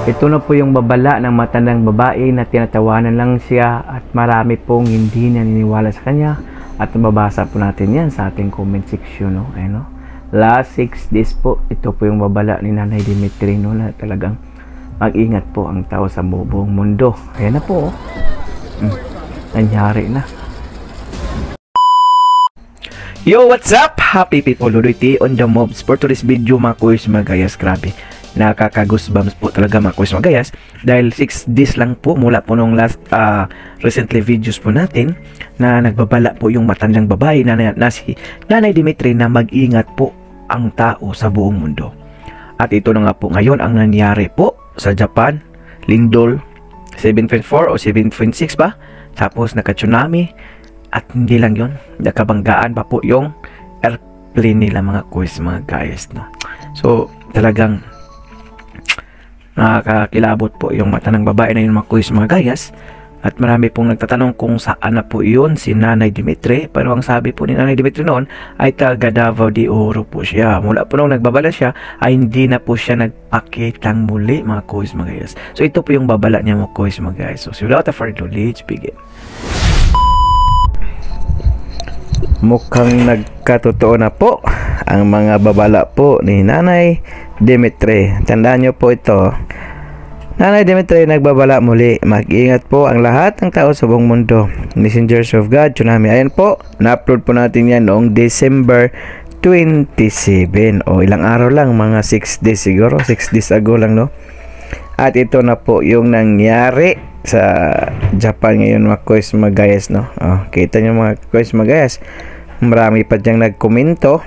Ito na po yung babala ng matandang babae na tinatawanan lang siya at marami pong hindi naniniwala sa kanya, at mababasa po natin yan sa ating comment section, no? Ayun, no? Last 6 days po, ito po yung babala ni Nanay Dimitri, no, na talagang mag-ingat po ang tao sa buong mundo. Ayan na po, nangyari na. Yo, what's up? Happy people, Ludoy on the mobs. For today's video, mga kuys, mga gayas, grabe, nakaka-goosebumps po talaga mga kuys, mga gayas, dahil 6 days lang po mula po nung last recently videos po natin na nagbabala po yung matandang babae na si Nanay Dimitri na mag-ingat po ang tao sa buong mundo. At ito na nga po ngayon ang nangyari po sa Japan. Lindol 7.4 o 7.6 ba, tapos naka-tsunami. At hindi lang yun, nakabanggaan pa po yung airplane nila mga kuys, mga guys, no? So talagang nakakilabot po yung mata ng babae na yun mga kuys, mga gayas. At marami pong nagtatanong kung saan na po yun si Nanay Dimitri. Pero ang sabi po ni Nanay Dimitri noon ay taga Davao de Oro po siya. Mula po nung nagbabala siya ay hindi na po siya nagpakitang muli mga kuys, mga gayas. So ito po yung babala niya mga kuys, mga guys. So without further ado, let's begin. Mukhang nagkatotoo na po ang mga babala po ni Nanay Dimitri. Tandaan nyo po ito. Nanay Dimitri nagbabala muli. Mag-ingat po ang lahat ng tao sa buong mundo. Messengers of God, tsunami. Ayan po, na-upload po natin yan noong December 27. O ilang araw lang, mga 6 days siguro. 6 days ago lang, no? At ito na po yung nangyari sa Japan ngayon mga kuys, mga gayas, no? Kita nyo mga kuys, mga gayas, marami pa diyang nagkomento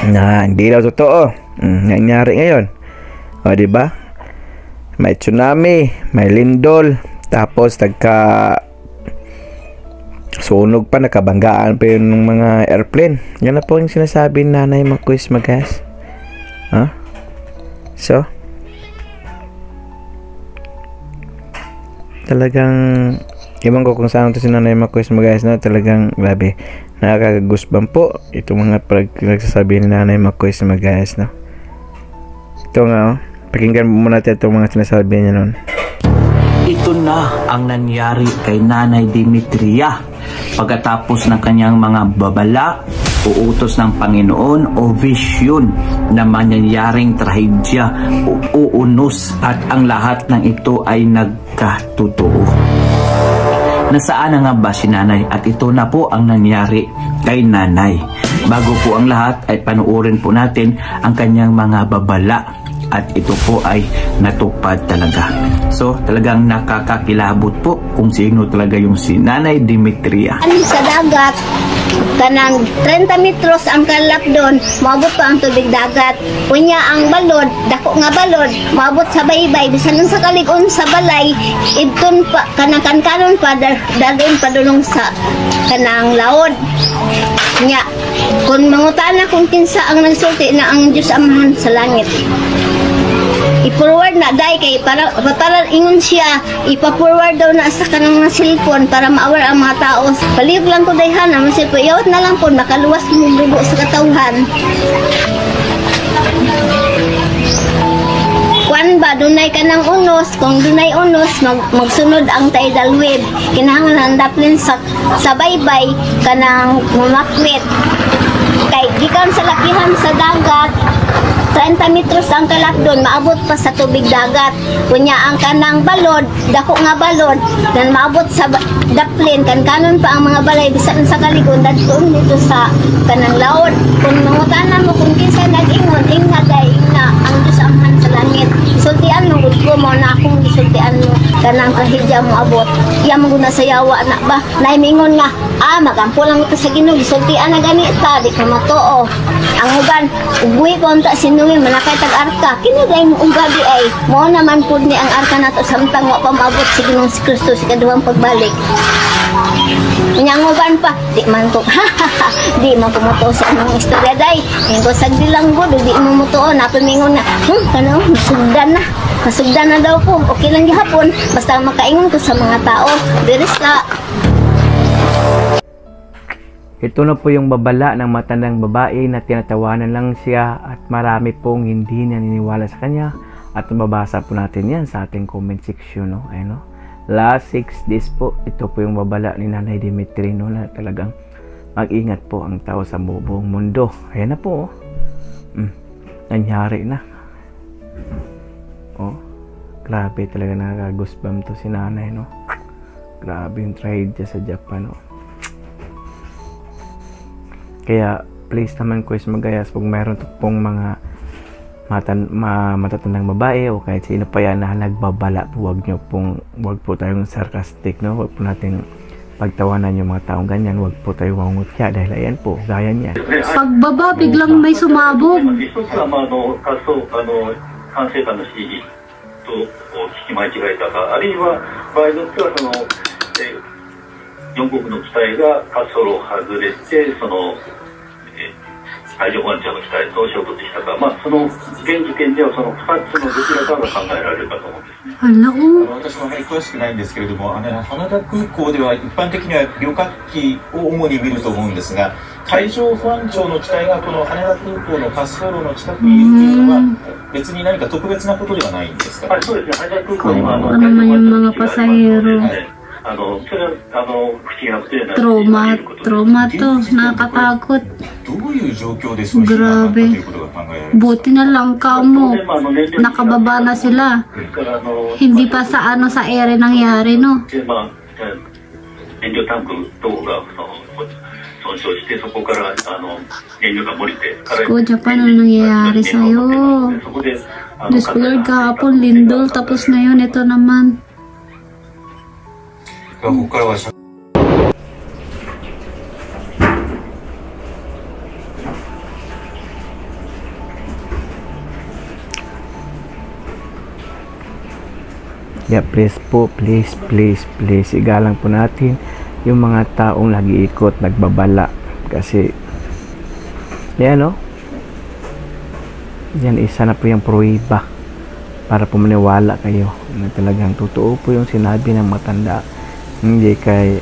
na hindi daw totoo nangyari ngayon. Diba? May tsunami, may lindol, tapos sunog pa, nakabanggaan pa yung mga airplane. Yan na po yung sinasabi ni Nanay mga kuys, mga gayas. So talagang iwan ko kung saan ito si Nanay Makuis, mga guys, na talagang grabe, nakaka-goosebump po itong mga nagsasabi ni Nanay Makuis, mga guys, no? Ito nga, pakinggan muna natin itong mga sinasabi niya noon. Ito na ang nangyari kay Nanay Dimitria pagkatapos ng kanyang mga babala, uutos ng Panginoon o vision na mangyayaring trahedya o uunos, at ang lahat ng ito ay nagkatotoo. Nasaan na nga ba si Nanay? At ito na po ang nangyari kay Nanay. Bago po ang lahat ay panuorin po natin ang kanyang mga babala, at ito po ay natupad talaga. So talagang nakakakilabot po kung sino talaga yung si Nanay Dimitria. Sa dagat, kanang 30 metros ang kalap doon, maabot pa ang tubig dagat. Kunya ang balod, dako nga balod, maabot sa baybay, bisan sa kaligon sa balay, idton pa, kanang kankanon pa, dalin pa dunong sa kanang laod. Nya, kung mangutana kung kinsa ang nagsulti na ang Diyos Amahan sa langit, i-forward na dai kay para ingon siya, ipa-forward daw na sa kanang mga cellphone para ma-aware ang mga tao. Palihog lang ko dayhan na man cellphone, iyawat na lang po makaluwas mo dugo sa katawhan. Kuan ba dunay kanang unos, kung dunay unos magsunod ang tidal wave, kinahanglan daplin sa baybay kanang makwit. Kay gikan sa lakihan sa dagat, 30 metros ang kalap doon, maabot pa sa tubig dagat. Kunya ang kanang balod, dako nga balod, dan maabot sa daplin, kanon pa ang mga balay, bisan sa kaligon, dadtoon dito sa kanang laod. Kung mangutanan mo kung kinsa nag-ingon, ingnaday na ang Diyos Amahan sa langit. Sultian mo, ko mo na akong isultian mo, kanang kahidya mo abot. Iya mo na sa yawa na ba, naimingon nga, magampo lang ito sa Ginoo, isultian na ganita, di ka matoo. Ang uban, ubuhi ko ang sinuwi, manakay tag-arka, kiniday mo ang gabi ay, mo naman po ni ang arka na ito, samtang wa pa maabot si Ginoong si Kristo, si kaduhang pagbalik. Nyanguban pa, di man ko, di man kumuto sa anong istorya day. Yung ko sagdilang ko, di mo mutuo, napamingon na, masugdan na daw po, okay lang gihapon, basta makaingon ko sa mga tao, dirisla. Ito na po yung babala ng matandang babae na tinatawanan lang siya at marami pong hindi naniniwala sa kanya, At mababasa po natin yan sa ating comment section, no? Ayun, no? Last 6 days po, ito po yung babala ni Nanay Dimitri, no? Na talagang mag-ingat po ang tao sa buong mundo. Ayan na po, oh. Nangyari na. Oh, grabe talaga, nakaka-goosebump to si Nanay, no? Grabe yung tragedy sa Japan, no? Kaya please naman guys, magayas kung meron pong mga matatandang babae o kahit sino pa yan na nagbabala, wag po tayong sarcastic, no? Wag po nating pagtawanan yung mga taong ganyan, wag po tayong mangungutya dahil ayan po, gaya niya. Pagbaba, biglang may sumabog. 管制官の指示と聞き間違えたか、あるいは場合によっては4国の機体が滑走路を外れて海上保安庁の機体と衝突したか、その現時点ではその2つのどちらかが考えられるかと思うんですね。私もあまり詳しくないんですけれども、羽田空港では一般的には旅客機を主に見ると思うんですが、海上保安庁の機体がこの羽田空港の滑走路の近くにいるというのは別に何か特別なことではないんですか？そうですね。羽田空港にはano naman yung mga pasahero. それは不思議なことじゃない。 Trauma to, nakakatakot. どういう状況でそういうことがあったということが考えられますか？ Buti na lang kamo, nakababa na sila. Hindi pa sa sa ere nangyari, no? 燃料タンク等が損傷して、そこから燃料が漏れて、 Ko, Japan, ano nangyayari sa'yo? Diyos ko Lord, kahapon lindol, tapos ngayon ito naman. ここからは Yeah, please po, please igalang po natin yung mga taong nag-iikot, nagbabala, kasi yan, no? Yan, isa na po yung pruweba para po maniwala kayo na talagang totoo po yung sinabi ng matanda, hindi kay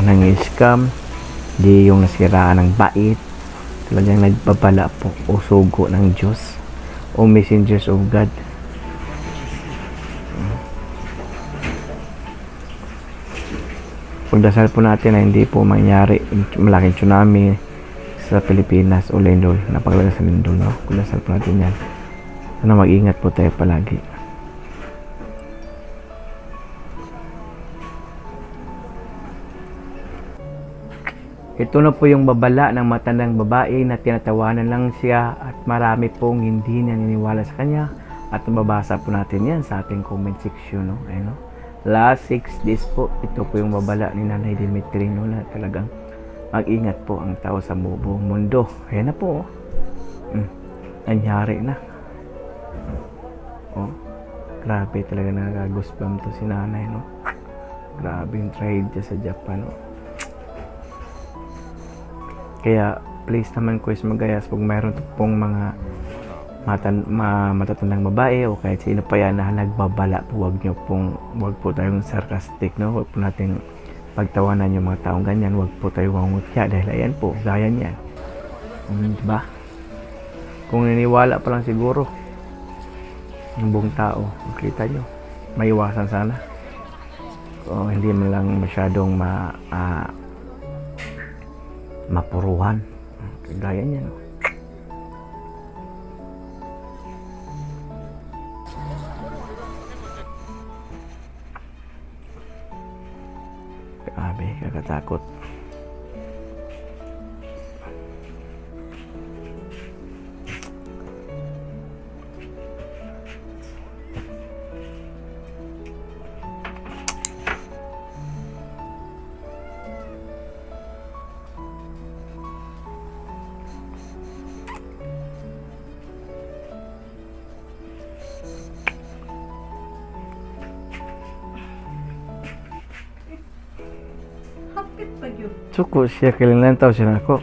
nang-scam, hindi yung nasiraan ng bait, talagang nagbabala po o sugo ng Diyos o messengers of God. Pagdasal po natin na hindi po mangyari malaking tsunami sa Pilipinas o lindol, napaglagay sa lindol, no? Pagdasal po natin yan. Sana mag-ingat po tayo palagi. Ito na po yung babala ng matandang babae na tinatawanan lang siya at marami pong hindi naniniwala sa kanya, at mababasa po natin yan sa ating comment section, no? Ayun, no? Last 6 days po, ito po yung babala ni Nanay Dimitri, no? Na talagang mag-ingat po ang tao sa buong mundo. Ayan na po, oh. Nangyari na. Oh, grabe talaga, nakaka-goosebump to si Nanay, no? Grabe yung tragedy sa Japan, no? Kaya please naman guys, magayas kung mayroon pong mga matatandang babae o kahit sino pa yan na nagbabala, wag po tayong sarcastic, no? Wag po nating pagtawanan yung mga taong ganyan, wag po tayong mangungutya dahil ayan po, gaya niya. Diba? Kung niniwala pa lang siguro yung buong tao, makita nyo, maiwasan sana o hindi man lang masyadong mapuruhan gaya niya, no? Grabe, kakatakot. Suko siya, kailangan tao siya ako.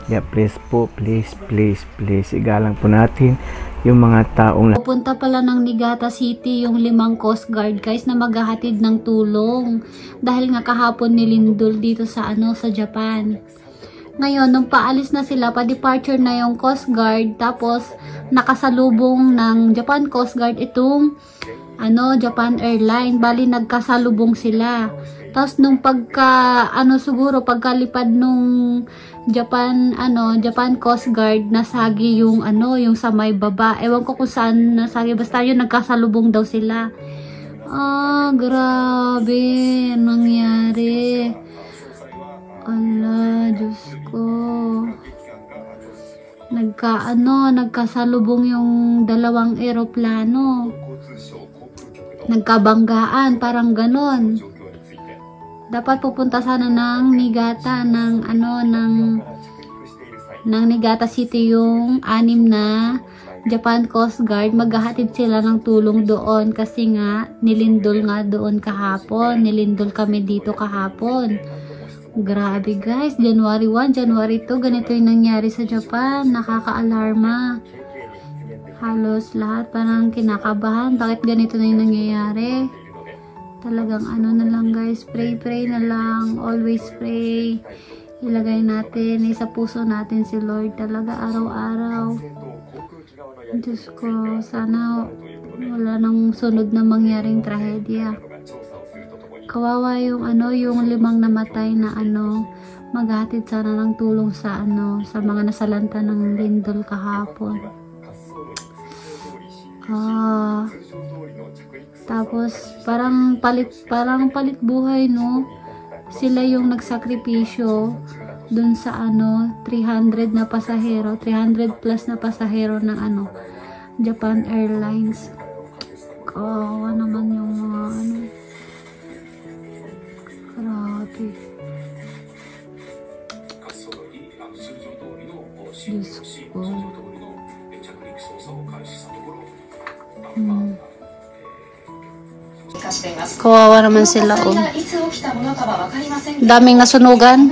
Yeah, please po, please igalang po natin yung mga taong Pupunta pala ng Niigata City yung 5 Coast Guard guys na maghahatid ng tulong dahil nga kahapon nilindol dito sa sa Japan. Ngayon nung paalis na sila, pa-departure na yung Coast Guard, tapos nakasalubong ng Japan Coast Guard itong Japan Airline. Bali nagkasalubong sila. Tapos nung siguro pagkalipad nung Japan Coast Guard, nasagi yung yung sa may baba. Ewan ko kung saan nasagi, basta yun nagkasalubong daw sila. Grabe nangyari. Ala, Diyos ko. Nagkasalubong yung 2 eroplano. Nagkabanggaan, parang ganon. Dapat pupunta sana ng Niigata ng Niigata City yung 6 na Japan Coast Guard. Maghahatid sila ng tulong doon kasi nga nilindol nga doon kahapon. Nilindol kami dito kahapon. Grabe guys, January 1, January 2, ganito yung nangyari sa Japan. Nakaka-alarma. Halos lahat parang kinakabahan. Bakit ganito na yung nangyayari? Talagang na lang guys, pray na lang. Always pray. Ilagay natin sa puso natin si Lord talaga araw-araw. Diyos ko, sana wala nang sunod na mangyaring trahedya. Kawawa yung yung 5 namatay na maghatid sana ng tulong sa sa mga nasalanta ng lindol kahapon. Tapos parang palit buhay, no? Sila yung nagsakripisyo dun sa 300 na pasahero, 300 plus na pasahero ng Japan Airlines. Kawawa naman yung mga grabe. Diyos ko. Kawawa naman sila. Daming nasunugan.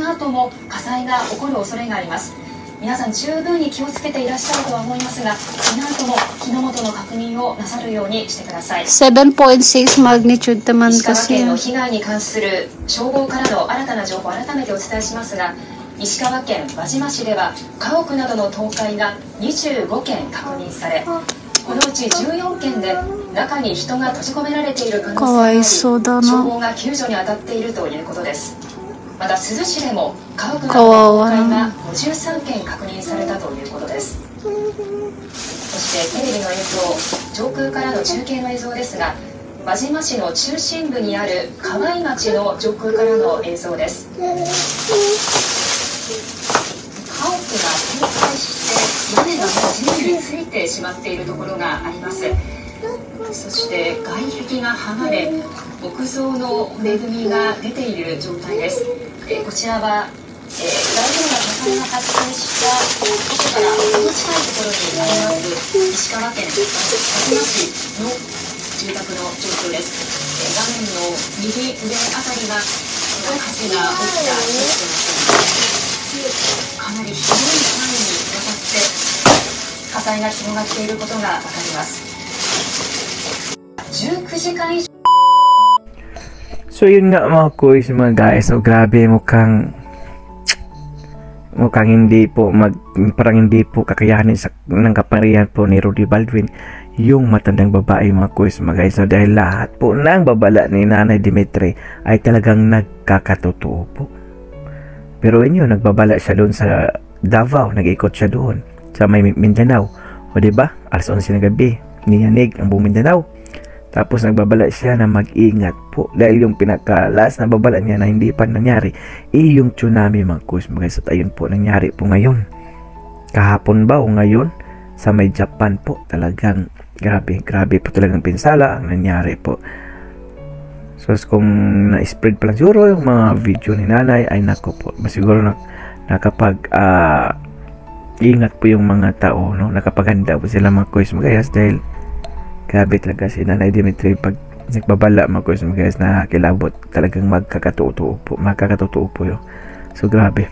皆さん十分に気をつけていらっしゃるとは思いますが、何とも火の元の確認をなさるようにしてください。7.6 magnitude naman kasi. 石川県の被害に関する消防からの新たな情報を改めてお伝えしますが、石川県輪島市では家屋などの倒壊が25件確認され、このうち14件で中に人が閉じ込められている可能性があり、消防が救助に当たっているということです。また珠洲市でも家屋などの倒壊が53件確認されたということです。そしてテレビの映像、上空からの中継の映像ですが、輪島市の中心部にある河合町の上空からの映像です。家屋が倒壊して屋根がもう地面についてしまっているところがあります。そして外壁が剥がれ、木造の骨組みが出ている状態です。こちらは大規模な火災が発生した場所から程近いところにあります石川県輪島市の住宅の状況です。画面の右上あたりがこの火事が起きた地域となっています。かなり広い範囲にわたって火災が広がっていることがわかります。19時間以上 So yun nga mga kuys mga guys, so grabe mukhang hindi po parang hindi po kakayanin ng kapangyarihan po ni Rudy Baldwin yung matandang babae mga kuys mga guys. So dahil lahat po ng babala ni Nanay Dimitri ay talagang nagkakatotoo po. Pero inyo nagbabala siya doon sa Davao, nag-ikot siya doon sa may Mindanao. O diba? Alas 11 na gabi, niyanig ang buong Mindanao. Tapos nagbabala siya na mag-ingat po dahil yung pinakalas na babala niya na hindi pa nangyari yung tsunami mga kuys mga guys. At ayun po nangyari po ngayon, kahapon ba o ngayon sa may Japan po. Talagang grabe po talagang pinsala ang nangyari po. So kung na-spread pa lang siguro yung mga video ni Nanay ay nako po, masiguro nakapag ingat po yung mga tao, no? Nakapaganda po sila mga kuys mga guys dahil grabe talaga si Nanay Dimitri pag nagbabala mga kuys mga guys, na kilabot talagang magkakatotoo po yun. So grabe.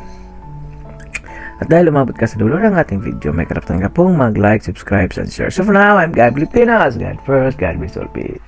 At dahil umabot ka sa dulo ng ating video, may karapatan ka pong mag-like, subscribe, and share. So for now, I'm God Filipinas. God first, God bless all, peace.